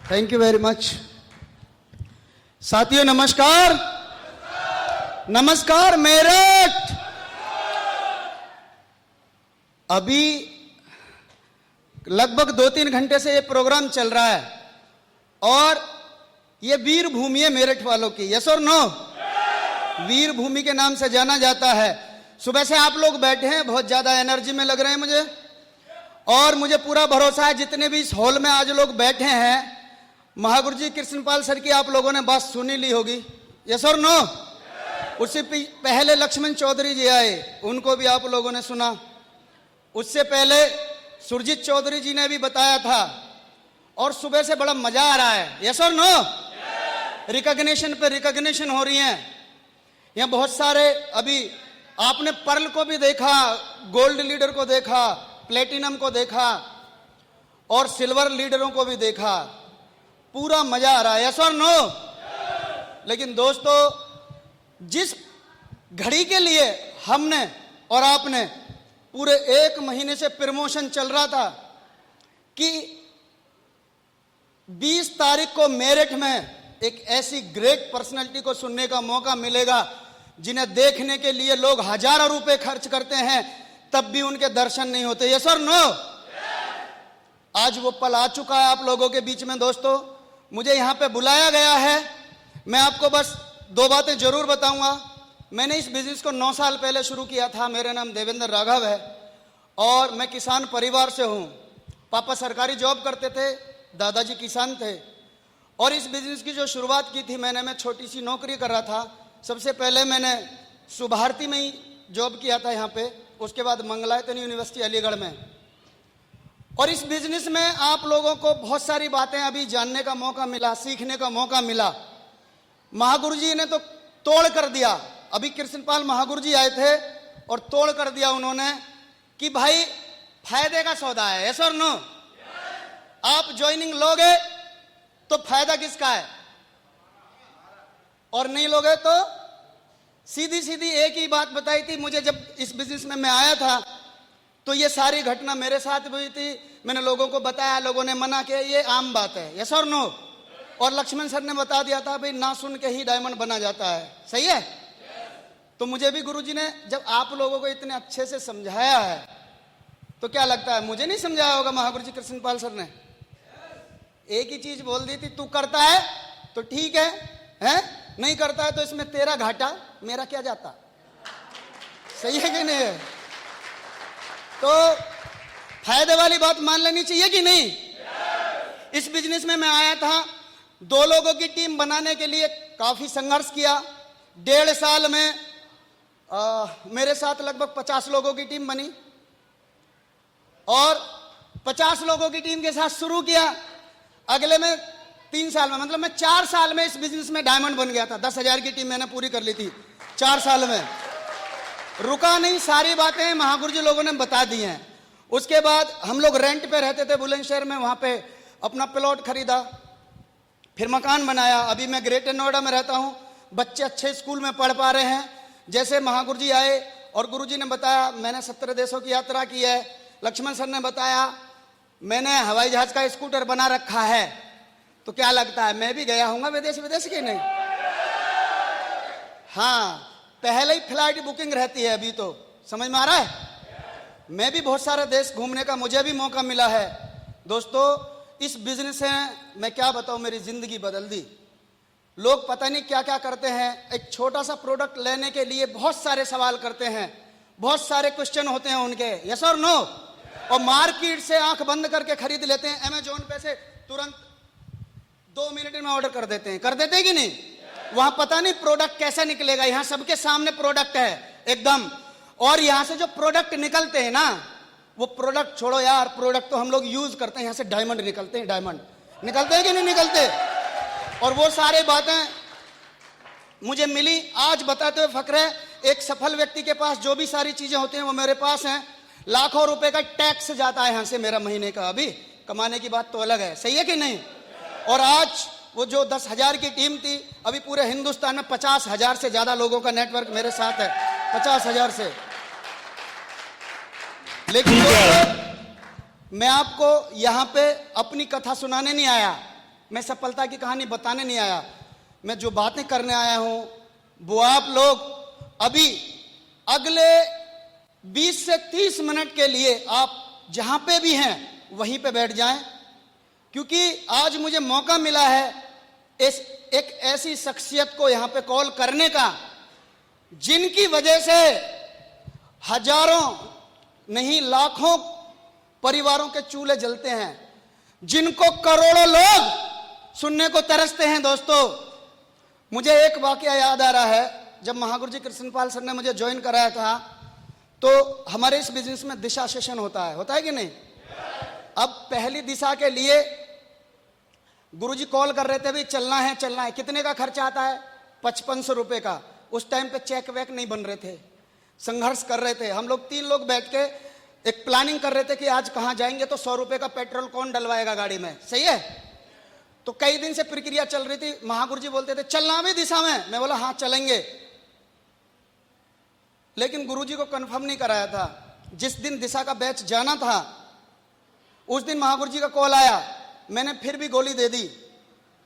Thank you very much. साथियों नमस्कार। नमस्कार मेरठ। अभी लगभग 2-3 घंटे से ये प्रोग्राम चल रहा है और ये वीर भूमि है मेरठ वालों की। यस और नो? वीर भूमि के नाम से जाना जाता है। सुबह से आप लोग बैठे हैं, बहुत ज्यादा एनर्जी में लग रहे हैं मुझे, और मुझे पूरा भरोसा है जितने भी इस हॉल में आज लोग बैठे हैं, महागुरु जी कृष्णपाल सर की आप लोगों ने बात सुनी ली होगी। यस और नो? उससे पहले लक्ष्मण चौधरी जी आए, उनको भी आप लोगों ने सुना। उससे पहले सुरजीत चौधरी जी ने भी बताया था, और सुबह से बड़ा मजा आ रहा है। यस और नो? रिकॉग्निशन पे रिकॉग्निशन हो रही है। यहाँ बहुत सारे, अभी आपने पर्ल को भी देखा, गोल्ड लीडर को देखा, प्लेटिनम को देखा और सिल्वर लीडरों को भी देखा। पूरा मजा आ रहा है। यस और नो? लेकिन दोस्तों, जिस घड़ी के लिए हमने और आपने पूरे 1 महीने से प्रमोशन चल रहा था कि 20 तारीख को मेरठ में एक ऐसी ग्रेट पर्सनालिटी को सुनने का मौका मिलेगा जिन्हें देखने के लिए लोग हजारों रुपए खर्च करते हैं, तब भी उनके दर्शन नहीं होते। यस और नो? आज वो पल आ चुका है आप लोगों के बीच में। दोस्तों, मुझे यहां पे बुलाया गया है। मैं आपको बस 2 बातें जरूर बताऊंगा। मैंने इस बिजनेस को 9 साल पहले शुरू किया था। मेरा नाम देवेंद्र राघव है और मैं किसान परिवार से हूं। पापा सरकारी जॉब करते थे, दादाजी किसान थे, और इस बिजनेस की जो शुरुआत की थी मैं छोटी सी नौकरी कर रहा था। सबसे पहले मैंने सुभारती में ही जॉब किया था यहाँ पे, उसके बाद मंगलायतन यूनिवर्सिटी अलीगढ़ में। और इस बिजनेस में आप लोगों को बहुत सारी बातें अभी जानने का मौका मिला, सीखने का मौका मिला। महागुरु जी ने तो तोड़ कर दिया। अभी कृष्णपाल महागुरु जी आए थे और तोड़ कर दिया उन्होंने कि भाई फायदे का सौदा है। यस और नो? आप ज्वाइनिंग लोगे तो फायदा किसका है, और नहीं लोगे तो सीधी सीधी एक ही बात बताई थी मुझे। जब इस बिजनेस में मैं आया था तो ये सारी घटना मेरे साथ हुई थी। मैंने लोगों को बताया, लोगों ने मना किया, ये आम बात है। यस और नो? और लक्ष्मण सर ने बता दिया था भाई ना सुन के ही डायमंड बना जाता है। सही है? तो मुझे भी गुरुजी ने जब आप लोगों को इतने अच्छे से समझाया है तो क्या लगता है मुझे नहीं समझाया होगा महागुरु जी कृष्णपाल सर ने? एक ही चीज बोल दी थी, तू करता है तो ठीक है, नहीं करता है तो इसमें तेरा घाटा, मेरा क्या जाता। सही है कि नहीं है? तो फायदे वाली बात मान लेनी चाहिए कि नहीं? इस बिजनेस में मैं आया था 2 लोगों की टीम बनाने के लिए, काफी संघर्ष किया। 1.5 साल में मेरे साथ लगभग 50 लोगों की टीम बनी, और 50 लोगों की टीम के साथ शुरू किया। अगले में 3 साल में, मतलब मैं 4 साल में इस बिजनेस में डायमंड बन गया था। 10,000 की टीम मैंने पूरी कर ली थी 4 साल में। रुका नहीं, सारी बातें महागुरु जी लोगों ने बता दी हैं। उसके बाद हम लोग रेंट पे रहते थे बुलंदशहर में, वहां पे अपना प्लॉट खरीदा, फिर मकान बनाया। अभी मैं ग्रेटर नोएडा में रहता हूं। बच्चे अच्छे स्कूल में पढ़ पा रहे हैं। जैसे महागुरु जी आए और गुरु जी ने बताया, मैंने 17 देशों की यात्रा की है। लक्ष्मण सर ने बताया, मैंने हवाई जहाज का स्कूटर बना रखा है। तो क्या लगता है मैं भी गया हूंगा विदेश की नहीं? हाँ, पहले ही फ्लाइट बुकिंग रहती है। अभी तो समझ में आ रहा है? मैं भी बहुत सारे देश घूमने का मुझे भी मौका मिला है। दोस्तों, इस बिजनेस से मैं क्या बताऊं, मेरी जिंदगी बदल दी। लोग पता नहीं क्या क्या करते हैं। एक छोटा सा प्रोडक्ट लेने के लिए बहुत सारे सवाल करते हैं, बहुत सारे क्वेश्चन होते हैं उनके। यस और नो? और मार्केट से आंख बंद करके खरीद लेते हैं। अमेजोन पे से तुरंत 2 मिनट में ऑर्डर कर देते हैं कि नहीं? वहां पता नहीं प्रोडक्ट कैसा निकलेगा। यहां सबके सामने प्रोडक्ट है एकदम, और यहां से जो प्रोडक्ट निकलते हैं ना, वो प्रोडक्ट छोड़ो यार, प्रोडक्ट तो हम लोग यूज करते हैं। यहां से डायमंड निकलते हैं। डायमंड निकलते हैं कि नहीं निकलते? और वो सारी बातें मुझे मिली। आज बताते हुए फक्र है, एक सफल व्यक्ति के पास जो भी सारी चीजें होती हैं वो मेरे पास हैं। लाखों रुपए का टैक्स जाता है यहां से मेरा महीने का। अभी कमाने की बात तो अलग है। सही है कि नहीं? और आज वो जो 10,000 की टीम थी, अभी पूरे हिंदुस्तान में 50,000 से ज्यादा लोगों का नेटवर्क मेरे साथ है। 50,000 से। लेकिन मैं आपको यहां पे अपनी कथा सुनाने नहीं आया। मैं सफलता की कहानी बताने नहीं आया, मैं जो बातें करने आया हूं वो आप लोग अभी अगले 20 से 30 मिनट के लिए आप जहां पे भी हैं वहीं पे बैठ जाएं, क्योंकि आज मुझे मौका मिला है एक ऐसी शख्सियत को यहां पे कॉल करने का जिनकी वजह से हजारों नहीं लाखों परिवारों के चूल्हे जलते हैं, जिनको करोड़ों लोग सुनने को तरसते हैं। दोस्तों, मुझे एक वाकया याद आ रहा है, जब महागुरु जी कृष्णपाल सर ने मुझे ज्वाइन कराया था तो हमारे इस बिजनेस में दिशा सेशन होता है कि नहीं? अब पहली दिशा के लिए गुरुजी कॉल कर रहे थे, भाई चलना है। कितने का खर्चा आता है? 5500 रुपए का। उस टाइम पे चेक वेक नहीं बन रहे थे, संघर्ष कर रहे थे। हम लोग 3 लोग बैठ के एक प्लानिंग कर रहे थे कि आज कहां जाएंगे, तो 100 रुपए का पेट्रोल कौन डलवाएगा गाड़ी में, सही है? तो कई दिन से प्रक्रिया चल रही थी। महागुरु जी बोलते थे चलना भी दिशा में, मैं बोला हाँ चलेंगे, लेकिन गुरुजी को कंफर्म नहीं कराया था। जिस दिन दिशा का बैच जाना था उस दिन महागुरु जी का कॉल आया, मैंने फिर भी गोली दे दी।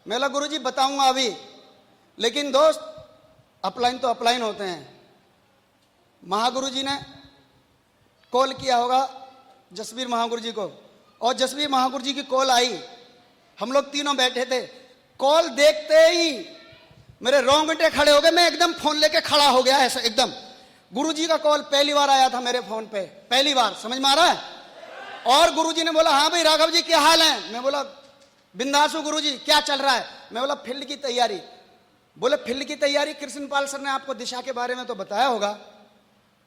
मैं बोला गुरुजी बताऊंगा अभी, लेकिन दोस्त अपलाइन तो अपलाइन होते हैं। महागुरु जी ने कॉल किया होगा जसवीर महागुरु जी को, और जसवीर महागुरु जी की कॉल आई, हम लोग तीनों बैठे थे। कॉल देखते ही मेरे रोंगटे खड़े हो गए, मैं एकदम फोन लेके खड़ा हो गया ऐसा एकदम। गुरुजी का कॉल पहली बार आया था मेरे फोन पे, पहली बार, समझ में आ रहा है? और गुरुजी ने बोला हाँ भाई राघव जी क्या हाल है? मैं बोला बिंदास हूं गुरुजी, क्या चल रहा है? मैं बोला फील्ड की तैयारी। बोले फील्ड की तैयारी, कृष्णपाल सर ने आपको दिशा के बारे में तो बताया होगा।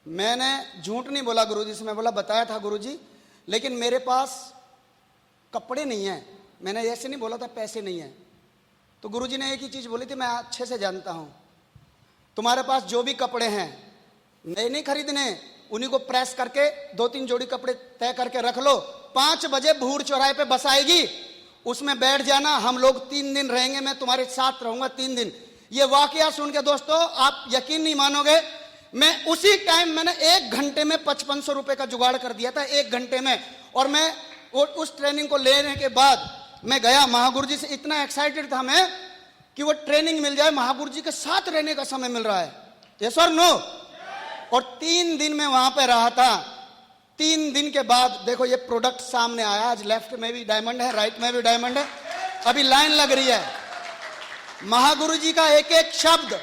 मैंने झूठ नहीं बोला गुरुजी से, मैं बोला बताया था गुरुजी, लेकिन मेरे पास कपड़े नहीं है। मैंने ऐसे नहीं बोला था पैसे नहीं है। तो गुरुजी ने एक ही चीज बोली थी, मैं अच्छे से जानता हूं, तुम्हारे पास जो भी कपड़े हैं नए नहीं खरीदने, उन्हीं को प्रेस करके 2-3 जोड़ी कपड़े तय करके रख लो। 5 बजे भूड़ चौराहे पे बस आएगी, उसमें बैठ जाना, हम लोग 3 दिन रहेंगे, मैं तुम्हारे साथ रहूंगा 3 दिन। ये वाकया सुन के दोस्तों आप यकीन नहीं मानोगे, मैं उसी टाइम मैंने 1 घंटे में 5500 रुपए का जुगाड़ कर दिया था, 1 घंटे में। और मैं उस ट्रेनिंग को लेने के बाद मैं गया, महागुरु जी से इतना एक्साइटेड था मैं कि वो ट्रेनिंग मिल जाए, महागुरु जी के साथ रहने का समय मिल रहा है, यस और नो? और 3 दिन में वहां पे रहा था। 3 दिन के बाद देखो ये प्रोडक्ट सामने आया। आज लेफ्ट में भी डायमंड है, राइट में भी डायमंड है, अभी लाइन लग रही है। महागुरु जी का एक एक शब्द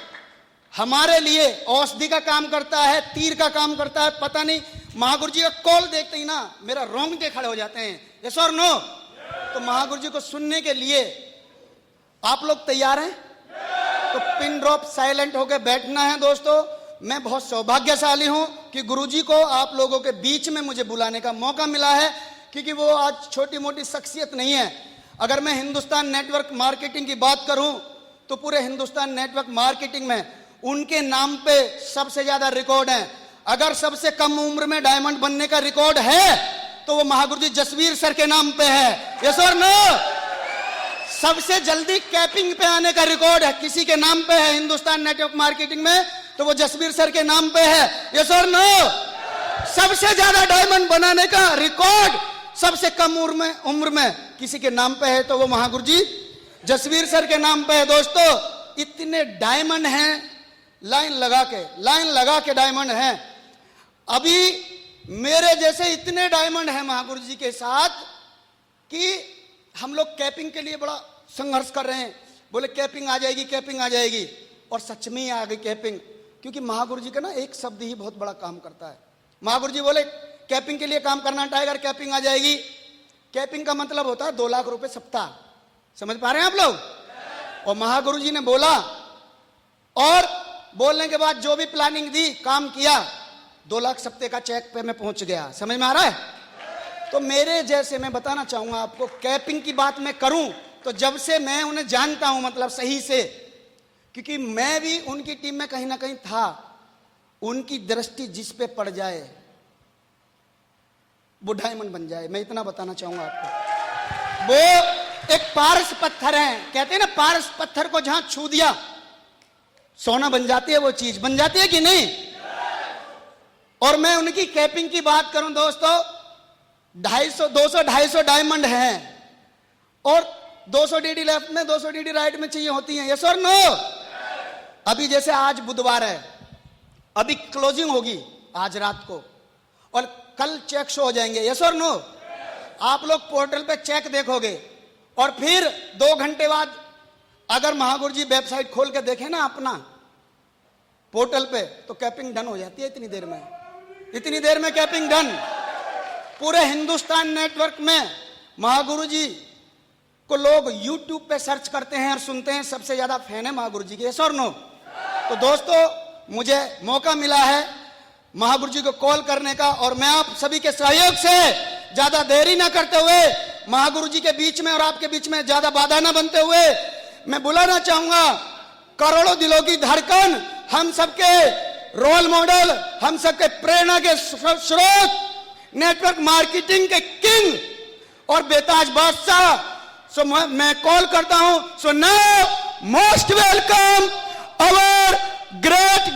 हमारे लिए औषधि का काम करता है, तीर का काम करता है। पता नहीं, महागुरु जी का कॉल देखते ही ना मेरा रोंगटे खड़े हो जाते हैं, यस और नो? तो महागुरु जी को सुनने के लिए आप लोग तैयार हैं? तो पिन ड्रॉप साइलेंट होकर बैठना है। दोस्तों, मैं बहुत सौभाग्यशाली हूं कि गुरुजी को आप लोगों के बीच में मुझे बुलाने का मौका मिला है, क्योंकि वो आज छोटी मोटी शख्सियत नहीं है। अगर मैं हिंदुस्तान नेटवर्क मार्केटिंग की बात करूं तो पूरे हिंदुस्तान नेटवर्क मार्केटिंग में उनके नाम पे सबसे ज्यादा रिकॉर्ड है। अगर सबसे कम उम्र में डायमंड बनने का रिकॉर्ड है तो वो महागुरु जी जसवीर सर के नाम पे है, यस और नो? सबसे जल्दी कैपिंग पे आने का रिकॉर्ड है किसी के नाम पे है हिंदुस्तान नेटवर्क मार्केटिंग में, तो वो जसवीर सर के नाम पे है, यस और नो? सबसे ज्यादा डायमंड बनाने का रिकॉर्ड सबसे कम उम्र में किसी के नाम पे है तो वो महागुरु जी जसवीर सर के नाम पे है। दोस्तों, इतने डायमंड हैं, लाइन लगा के डायमंड हैं। अभी मेरे जैसे इतने डायमंड हैं महागुरु जी के साथ कि हम लोग कैपिंग के लिए बड़ा संघर्ष कर रहे हैं। बोले कैपिंग आ जाएगी, और सच में ही आ गई कैपिंग, क्योंकि महागुरु जी का ना एक शब्द ही बहुत बड़ा काम करता है। महागुरु जी बोले कैपिंग के लिए काम करना टाइगर, कैपिंग आ जाएगी। कैपिंग का मतलब होता है 2 लाख रुपए सप्ताह, समझ पा रहे हैं आप लोग? और महागुरु जी ने बोला, और बोलने के बाद जो भी प्लानिंग दी, काम किया, 2 लाख सप्ताह का चेक पे मैं पहुंच गया। समझ में आ रहा है? तो मेरे जैसे, मैं बताना चाहूंगा आपको, कैपिंग की बात मैं करूं तो जब से मैं उन्हें जानता हूं, मतलब सही से, क्योंकि मैं भी उनकी टीम में कहीं ना कहीं था, उनकी दृष्टि जिस पे पड़ जाए वो डायमंड बन जाए। मैं इतना बताना चाहूंगा आपको। वो एक पारस पत्थर है, कहते हैं ना, पारस पत्थर को जहां छू दिया सोना बन जाती है, वो चीज बन जाती है कि नहीं? और मैं उनकी कैपिंग की बात करूं दोस्तों, 250-250 डायमंड हैं, और 200 डीडी लेफ्ट में 200 डीडी राइट में चाहिए होती हैं, यस और नो? अभी जैसे आज बुधवार है, अभी क्लोजिंग होगी आज रात को और कल चेक शो हो जाएंगे, यस और नो? आप लोग पोर्टल पे चेक देखोगे और फिर 2 घंटे बाद अगर महागुरु जी वेबसाइट खोल के देखें ना अपना पोर्टल पे, तो कैपिंग डन हो जाती है इतनी देर में, इतनी देर में कैपिंग डन। पूरे हिंदुस्तान नेटवर्क में महागुरु जी को लोग यूट्यूब पे सर्च करते हैं और सुनते हैं, सबसे ज्यादा फैन है महागुरु जी के, यस और नो? तो दोस्तों मुझे मौका मिला है महागुरु जी को कॉल करने का और मैं आप सभी के सहयोग से ज्यादा देरी ना करते हुए महागुरु जी के बीच में और आपके बीच में ज्यादा बाधा ना बनते हुए मैं बुलाना चाहूंगा करोड़ों दिलों की धड़कन, हम सबके रोल मॉडल, हम सबके प्रेरणा के स्रोत, नेटवर्क मार्केटिंग के किंग और बेताज बादशाह। सो मैं कॉल करता हूं, so now most welcome our great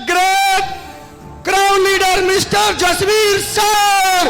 crown leader mister Jasvir sir.